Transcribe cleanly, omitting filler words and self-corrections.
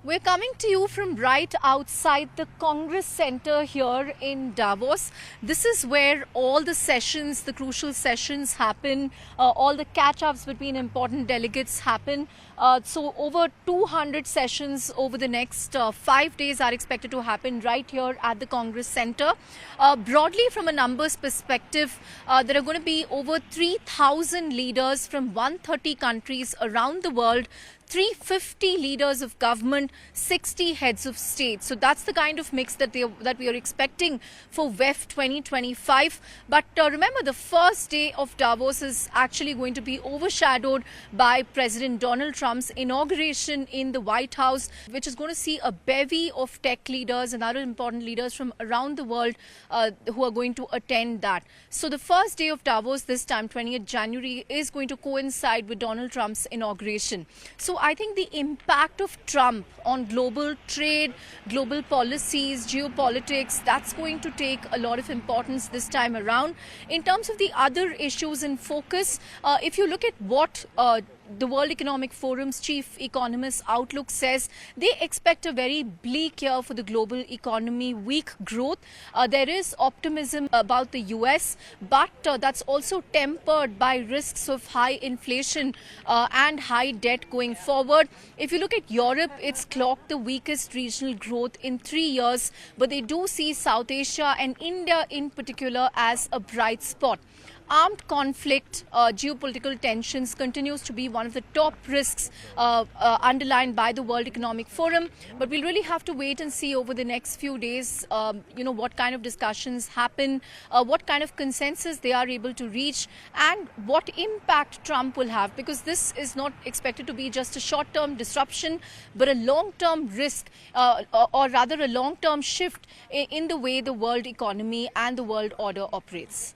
We're coming to you from right outside the Congress Center here in Davos. This is where all the sessions, the crucial sessions happen, all the catch-ups between important delegates happen. So over 200 sessions over the next 5 days are expected to happen right here at the Congress Center. Broadly, from a numbers perspective, there are going to be over 3,000 leaders from 130 countries around the world, 350 leaders of government, 60 heads of state. So that's the kind of mix that we are expecting for WEF 2025. But remember, the first day of Davos is actually going to be overshadowed by President Donald Trump's inauguration in the White House, which is going to see a bevy of tech leaders and other important leaders from around the world who are going to attend that. So the first day of Davos this time, 20th January, is going to coincide with Donald Trump's inauguration. So I think the impact of Trump on global trade, global policies, geopolitics, that's going to take a lot of importance this time around. In terms of the other issues in focus, if you look at what the World Economic Forum's chief economist outlook says, they expect a very bleak year for the global economy, weak growth. There is optimism about the US, but that's also tempered by risks of high inflation and high debt going forward. If you look at Europe, it's clocked the weakest regional growth in 3 years, but they do see South Asia and India in particular as a bright spot. Armed conflict, geopolitical tensions continues to be one of the top risks underlined by the World Economic Forum. But we'll really have to wait and see over the next few days, what kind of discussions happen, what kind of consensus they are able to reach, and what impact Trump will have. Because this is not expected to be just a short-term disruption, but a long-term risk, or rather a long-term shift in the way the world economy and the world order operates.